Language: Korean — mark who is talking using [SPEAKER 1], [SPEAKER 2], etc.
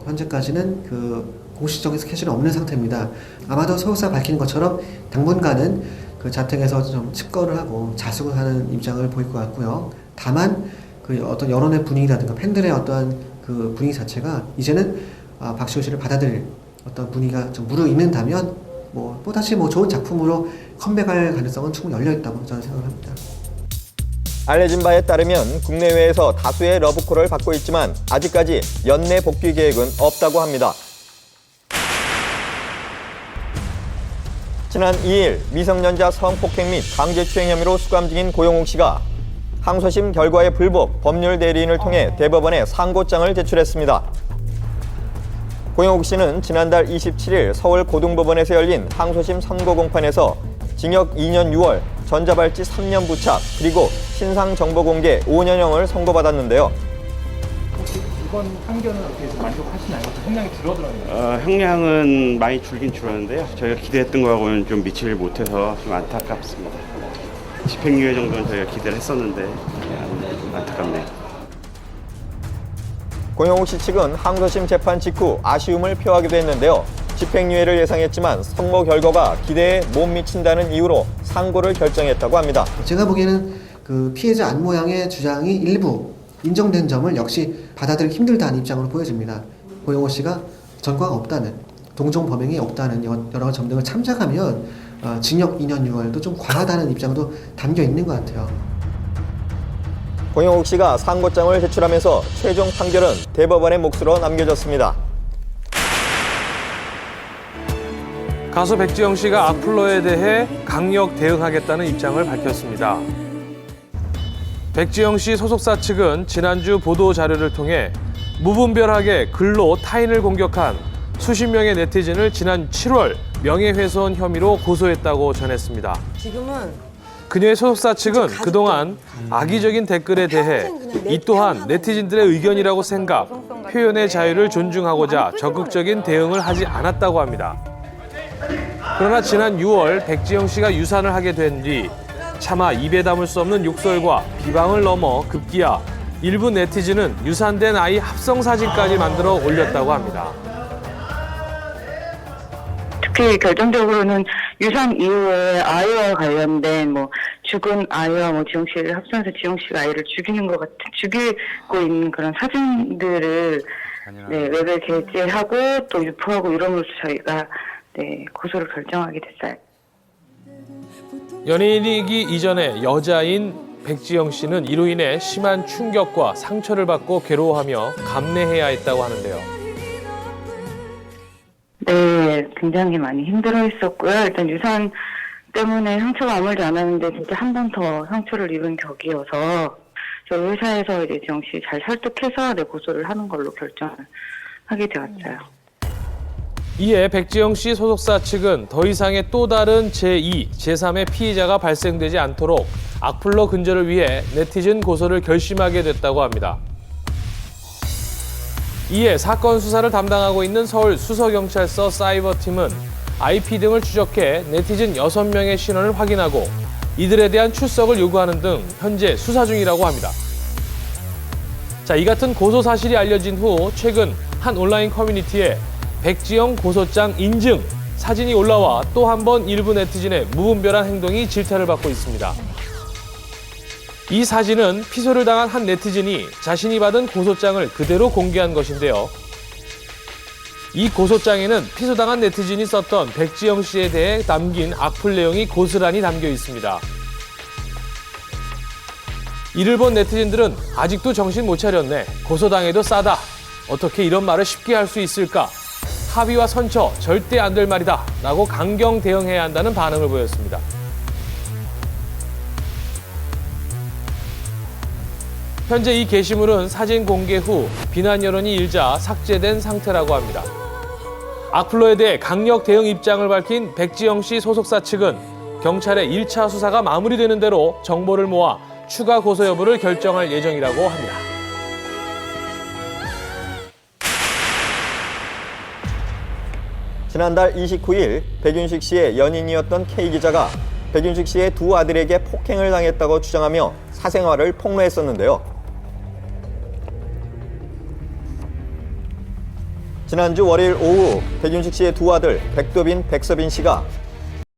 [SPEAKER 1] 현재까지는 그 공식적인 스케줄은 없는 상태입니다. 아마도 소속사가 밝히는 것처럼 당분간은 그 자택에서 좀 집거를 하고 자숙을 하는 입장을 보일 것 같고요. 다만 그 어떤 여론의 분위기라든가 팬들의 어떠한 그 분위기 자체가 이제는 박시호 씨를 받아들일 어떤 분위기가 좀 무르익는다면 또다시 좋은 작품으로 컴백할 가능성은 충분히 열려있다고 저는 생각을 합니다.
[SPEAKER 2] 알려진 바에 따르면 국내외에서 다수의 러브콜을 받고 있지만 아직까지 연내 복귀 계획은 없다고 합니다. 지난 2일 미성년자 성폭행 및 강제추행 혐의로 수감 중인 고영욱 씨가 항소심 결과에 불복 법률 대리인을 통해 대법원에 상고장을 제출했습니다. 고영욱 씨는 지난달 27일 서울고등법원에서 열린 항소심 선고 공판에서 징역 2년 6월, 전자발찌 3년 부착, 그리고 신상정보 공개 5년형을 선고받았는데요.
[SPEAKER 3] 혹시 이번 판결은 어떻게 만족하시나요? 형량이 줄어들었나요?
[SPEAKER 4] 형량은 많이 줄긴 줄었는데요. 저희가 기대했던 거하고는 좀 미치지 못해서 좀 안타깝습니다. 집행유예 정도는 저희가 기대를 했었는데 좀 안타깝네요.
[SPEAKER 2] 고영욱 씨 측은 항소심 재판 직후 아쉬움을 표하기도 했는데요. 집행유예를 예상했지만 선고 결과가 기대에 못 미친다는 이유로 상고를 결정했다고 합니다.
[SPEAKER 1] 제가 보기에는 그 피해자 안 모양의 주장이 일부 인정된 점을 역시 받아들이기 힘들다는 입장으로 보여집니다. 고영욱 씨가 전과가 없다는, 동종 범행이 없다는 여러 점 등을 참작하면 징역 2년 6월도 좀 과하다는 입장도 담겨 있는 것 같아요.
[SPEAKER 2] 고영욱 씨가 상고장을 제출하면서 최종 판결은 대법원의 몫으로 남겨졌습니다.
[SPEAKER 5] 가수 백지영 씨가 악플러에 대해 강력 대응하겠다는 입장을 밝혔습니다. 백지영 씨 소속사 측은 지난주 보도 자료를 통해 무분별하게 글로 타인을 공격한 수십 명의 네티즌을 지난 7월 명예훼손 혐의로 고소했다고 전했습니다. 그녀의 소속사 측은 그동안 악의적인 댓글에 대해 이 또한 네티즌들의 의견이라고 생각, 표현의 자유를 존중하고자 적극적인 대응을 하지 않았다고 합니다. 그러나 지난 6월 백지영 씨가 유산을 하게 된 뒤 차마 입에 담을 수 없는 욕설과 비방을 넘어 급기야 일부 네티즌은 유산된 아이 합성 사진까지 만들어 올렸다고 합니다.
[SPEAKER 6] 특히 결정적으로는 유산 이후에 아이와 관련된 죽은 아이와 지영 씨를 합성해서 지영 씨가 아이를 죽이고 있는 그런 사진들을 웹에 게재하고 또 유포하고 이러면서 저희가 고소를 결정하게 됐어요.
[SPEAKER 5] 연예인이기 이전에 여자인 백지영 씨는 이로 인해 심한 충격과 상처를 받고 괴로워하며 감내해야 했다고 하는데요.
[SPEAKER 6] 네, 굉장히 많이 힘들어했었고요. 일단 유산 때문에 상처가 아물지 않았는데 진짜 한 번 더 상처를 입은 격이어서 저희 회사에서 이제 지영 씨 잘 설득해서 고소를 하는 걸로 결정을 하게 되었어요.
[SPEAKER 5] 이에 백지영 씨 소속사 측은 더 이상의 또 다른 제2, 제3의 피의자가 발생되지 않도록 악플러 근절을 위해 네티즌 고소를 결심하게 됐다고 합니다. 이에 사건 수사를 담당하고 있는 서울 수서경찰서 사이버팀은 IP 등을 추적해 네티즌 6명의 신원을 확인하고 이들에 대한 출석을 요구하는 등 현재 수사 중이라고 합니다. 이 같은 고소 사실이 알려진 후 최근 한 온라인 커뮤니티에 백지영 고소장 인증 사진이 올라와 또 한 번 일부 네티즌의 무분별한 행동이 질타를 받고 있습니다. 이 사진은 피소를 당한 한 네티즌이 자신이 받은 고소장을 그대로 공개한 것인데요. 이 고소장에는 피소당한 네티즌이 썼던 백지영 씨에 대해 남긴 악플 내용이 고스란히 담겨 있습니다. 이를 본 네티즌들은 아직도 정신 못 차렸네. 고소당해도 싸다. 어떻게 이런 말을 쉽게 할 수 있을까? 합의와 선처 절대 안 될 말이다 라고 강경 대응해야 한다는 반응을 보였습니다. 현재 이 게시물은 사진 공개 후 비난 여론이 일자 삭제된 상태라고 합니다. 악플러에 대해 강력 대응 입장을 밝힌 백지영 씨 소속사 측은 경찰의 1차 수사가 마무리되는 대로 정보를 모아 추가 고소 여부를 결정할 예정이라고 합니다.
[SPEAKER 2] 지난달 29일 백윤식 씨의 연인이었던 K 기자가 백윤식 씨의 두 아들에게 폭행을 당했다고 주장하며 사생활을 폭로했었는데요. 지난주 월요일 오후 백윤식 씨의 두 아들 백도빈, 백서빈 씨가